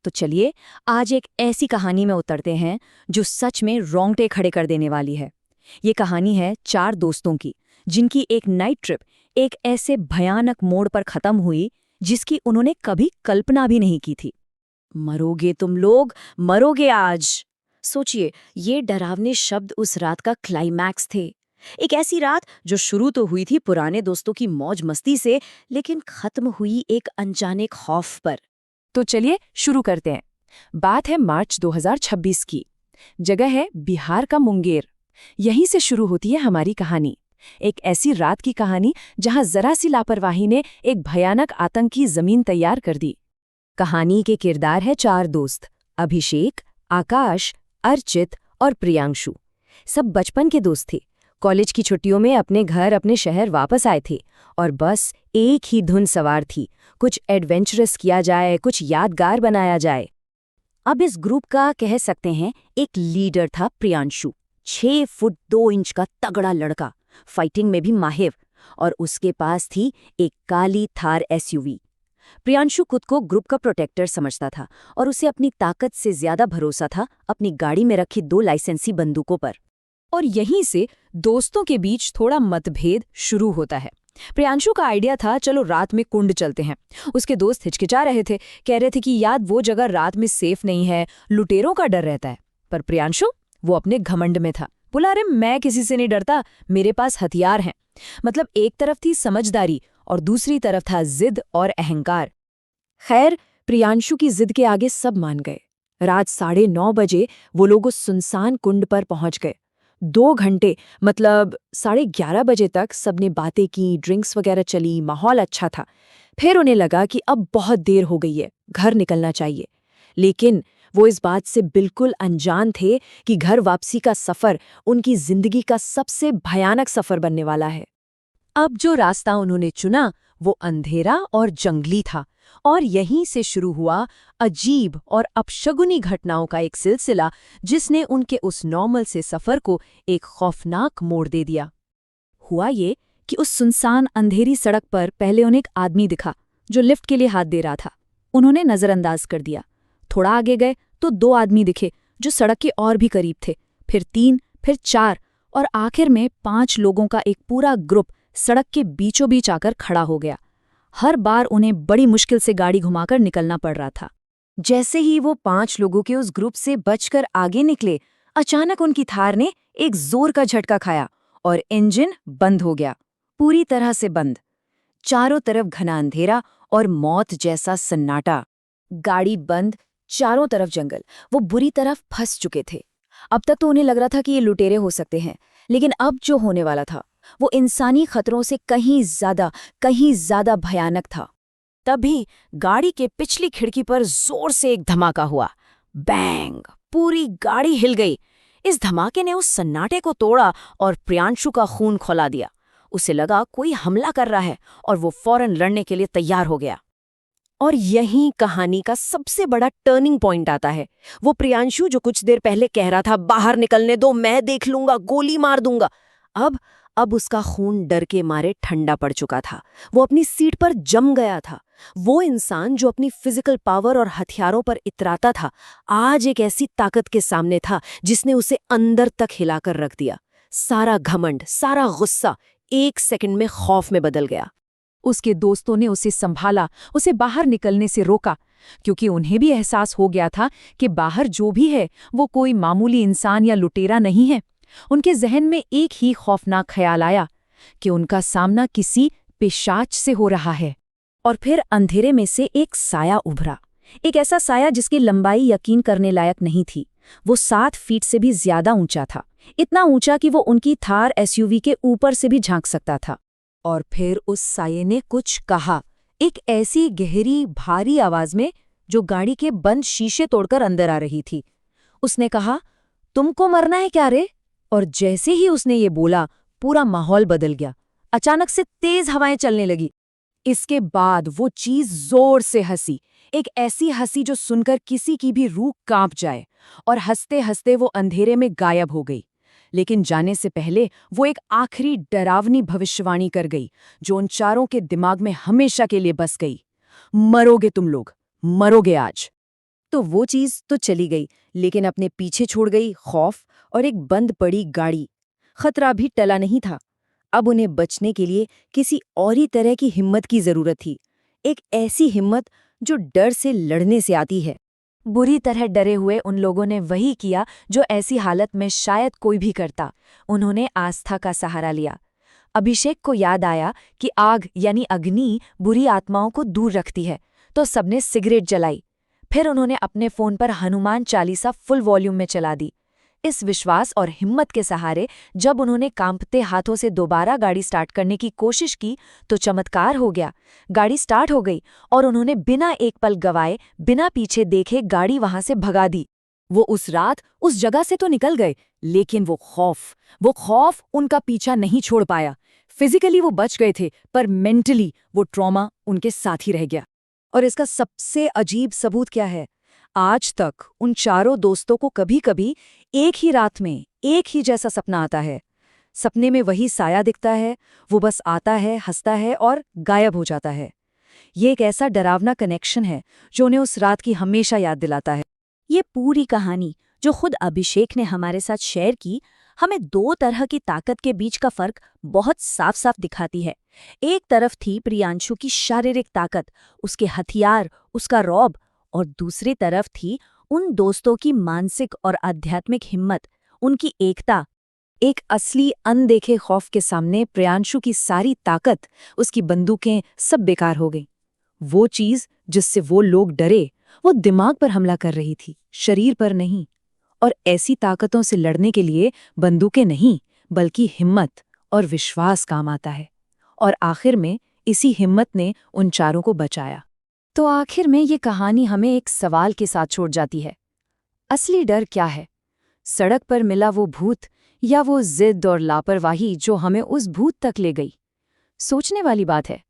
तो चलिए आज एक ऐसी कहानी में उतरते हैं जो सच में रोंगटे खड़े कर देने वाली है। ये कहानी है चार दोस्तों की, जिनकी एक नाइट ट्रिप एक ऐसे भयानक मोड़ पर खत्म हुई जिसकी उन्होंने कभी कल्पना भी नहीं की थी। मरोगे तुम लोग, मरोगे आज। सोचिए, ये डरावने शब्द उस रात का क्लाइमैक्स थे। एक ऐसी रात जो शुरू तो हुई थी पुराने दोस्तों की मौज मस्ती से, लेकिन खत्म हुई एक अनजाने खौफ पर। तो चलिए शुरू करते हैं। बात है मार्च 2026 की। जगह है बिहार का मुंगेर। यहीं से शुरू होती है हमारी कहानी। एक ऐसी रात की कहानी जहां जरा सी लापरवाही ने एक भयानक आतंकी जमीन तैयार कर दी। कहानी के किरदार है चार दोस्त, अभिषेक, आकाश, अर्चित और प्रियांशु। सब बचपन के दोस्त थे। कॉलेज की छुट्टियों में अपने घर अपने शहर वापस आए थे और बस एक ही धुन सवार थी, कुछ एडवेंचरस किया जाए, कुछ यादगार बनाया जाए। अब इस ग्रुप का कह सकते हैं एक लीडर था प्रियांशु, 6 फुट 2 इंच का तगड़ा लड़का, फाइटिंग में भी माहिर, और उसके पास थी एक काली थार एसयूवी। प्रियांशु खुद को ग्रुप का प्रोटेक्टर समझता था और उसे अपनी ताकत से ज्यादा भरोसा था अपनी गाड़ी में रखी 2 लाइसेंसी बंदूकों पर। और यहीं से दोस्तों के बीच थोड़ा मतभेद शुरू होता है। प्रियांशु का आइडिया था, चलो रात में कुंड चलते हैं। उसके दोस्त हिचकिचा रहे थे, कह रहे थे कि याद वो जगह रात में सेफ नहीं है, लुटेरों का डर रहता है। पर प्रियांशु वो अपने घमंड में था, बोला अरे मैं किसी से नहीं डरता, मेरे पास हथियार हैं। मतलब एक तरफ थी समझदारी और दूसरी तरफ था जिद और अहंकार। खैर, प्रियांशु की जिद के आगे सब मान गए। रात 9:30 बजे वो लोग उस सुनसान कुंड पर पहुंच गए। 2 घंटे मतलब 11:30 बजे तक सबने बातें की, ड्रिंक्स वगैरह चली, माहौल अच्छा था। फिर उन्हें लगा कि अब बहुत देर हो गई है, घर निकलना चाहिए। लेकिन वो इस बात से बिल्कुल अनजान थे कि घर वापसी का सफर उनकी जिंदगी का सबसे भयानक सफर बनने वाला है। अब जो रास्ता उन्होंने चुना वो अंधेरा और जंगली था, और यहीं से शुरू हुआ अजीब और अपशगुनी घटनाओं का एक सिलसिला जिसने उनके उस नॉर्मल से सफर को एक खौफनाक मोड़ दे दिया। हुआ ये कि उस सुनसान अंधेरी सड़क पर पहले उन्हें एक आदमी दिखा जो लिफ्ट के लिए हाथ दे रहा था। उन्होंने नजरअंदाज कर दिया। थोड़ा आगे गए तो 2 आदमी दिखे जो सड़क के और भी करीब थे, फिर 3, फिर 4 और आखिर में 5 लोगों का एक पूरा ग्रुप सड़क के बीचों बीच आकर खड़ा हो गया। हर बार उन्हें बड़ी मुश्किल से गाड़ी घुमाकर निकलना पड़ रहा था। जैसे ही वो 5 लोगों के उस ग्रुप से बचकर आगे निकले, अचानक उनकी थार ने एक जोर का झटका खाया और इंजन बंद हो गया, पूरी तरह से बंद। चारों तरफ घना अंधेरा और मौत जैसा सन्नाटा। गाड़ी बंद, चारों तरफ जंगल। वो बुरी तरह फंस चुके थे। अब तक तो उन्हें लग रहा था कि ये लुटेरे हो सकते हैं, लेकिन अब जो होने वाला था वो इंसानी खतरों से कहीं ज्यादा भयानक था। तभी गाड़ी के पिछली खिड़की पर जोर से एक धमाका हुआ। बैंग! पूरी गाड़ी हिल गई। इस धमाके ने उस सन्नाटे को तोड़ा और प्रियांशु का खून खौला दिया। उसे लगा कोई हमला कर रहा है और वो फौरन लड़ने के लिए तैयार हो गया। और यहीं कहानी का सबसे बड़ा टर्निंग पॉइंट आता है। वो प्रियांशु जो कुछ देर पहले कह रहा था बाहर निकलने दो, मैं देख लूंगा, गोली मार दूंगा, अब उसका खून डर के मारे ठंडा पड़ चुका था। वो अपनी सीट पर जम गया था। वो इंसान जो अपनी फिजिकल पावर और हथियारों पर इतराता था, आज एक ऐसी ताकत के सामने था जिसने उसे अंदर तक हिलाकर रख दिया। सारा घमंड, सारा गुस्सा 1 सेकंड में खौफ में बदल गया। उसके दोस्तों ने उसे संभाला, उसे बाहर निकलने से रोका, क्योंकि उन्हें भी एहसास हो गया था कि बाहर जो भी है वो कोई मामूली इंसान या लुटेरा नहीं है। उनके जहन में एक ही खौफनाक ख्याल आया कि उनका सामना किसी पिशाच से हो रहा है। और फिर अंधेरे में से एक साया उभरा, एक ऐसा साया जिसकी लंबाई यकीन करने लायक नहीं थी। वो 7 फीट से भी ज्यादा ऊंचा था, इतना ऊंचा कि वो उनकी थार एसयूवी के ऊपर से भी झांक सकता था। और फिर उस साये ने कुछ कहा, एक ऐसी गहरी भारी आवाज में जो गाड़ी के बंद शीशे तोड़कर अंदर आ रही थी। उसने कहा, तुमको मरना है क्या रे? और जैसे ही उसने ये बोला, पूरा माहौल बदल गया। अचानक से तेज हवाएं चलने लगी। इसके बाद वो चीज जोर से हंसी, एक ऐसी हंसी जो सुनकर किसी की भी रूह कांप जाए, और हंसते हंसते वो अंधेरे में गायब हो गई। लेकिन जाने से पहले वो एक आखिरी डरावनी भविष्यवाणी कर गई जो उन चारों के दिमाग में हमेशा के लिए बस गई। मरोगे तुम लोग, मरोगे आज। तो वो चीज तो चली गई, लेकिन अपने पीछे छोड़ गई खौफ और एक बंद पड़ी गाड़ी। खतरा भी टला नहीं था। अब उन्हें बचने के लिए किसी और ही तरह की हिम्मत की जरूरत थी। एक ऐसी हिम्मत जो डर से लड़ने से आती है। बुरी तरह डरे हुए उन लोगों ने वही किया जो ऐसी हालत में शायद कोई भी करता। उन्होंने आस्था का सहारा लिया। अभिषेक को याद आया कि आग यानी अग्नि बुरी आत्माओं को दूर रखती है, तो सबने सिगरेट जलाई। फिर उन्होंने अपने फोन पर हनुमान चालीसा फुल वॉल्यूम में चला दी। इस विश्वास और हिम्मत के सहारे जब उन्होंने कांपते हाथों से दोबारा गाड़ी स्टार्ट करने की कोशिश की तो चमत्कार हो गया। गाड़ी स्टार्ट हो गई और उन्होंने बिना एक पल गवाए, बिना पीछे देखे गाड़ी वहां से भगा दी। वो उस रात उस जगह से तो निकल गए, लेकिन वो खौफ उनका पीछा नहीं छोड़ पाया। फिजिकली वो बच गए थे, पर मेंटली वो ट्रॉमा उनके साथ ही रह गया। और इसका सबसे अजीब सबूत क्या है? आज तक उन चारों दोस्तों को कभी-कभी एक ही रात में एक ही जैसा सपना आता है। सपने में वही साया दिखता है, वो बस आता है, हंसता है और गायब हो जाता है। ये एक ऐसा डरावना कनेक्शन है जो उन्हें उस रात की हमेशा याद दिलाता है। ये पूरी कहानी जो खुद अभिषेक ने हमारे साथ शेयर की, हमें दो तरह की ताकत के बीच का फर्क बहुत साफ साफ दिखाती है। एक तरफ थी प्रियांशु की शारीरिक ताकत, उसके हथियार, उसका रौब, और दूसरी तरफ थी उन दोस्तों की मानसिक और आध्यात्मिक हिम्मत, उनकी एकता। एक असली अनदेखे खौफ के सामने प्रियांशु की सारी ताकत, उसकी बंदूकें सब बेकार हो गई। वो चीज जिससे वो लोग डरे, वो दिमाग पर हमला कर रही थी, शरीर पर नहीं। और ऐसी ताकतों से लड़ने के लिए बंदूकें नहीं, बल्कि हिम्मत और विश्वास काम आता है। और आखिर में इसी हिम्मत ने उन चारों को बचाया। तो आखिर में ये कहानी हमें एक सवाल के साथ छोड़ जाती है। असली डर क्या है? सड़क पर मिला वो भूत, या वो जिद और लापरवाही जो हमें उस भूत तक ले गई? सोचने वाली बात है।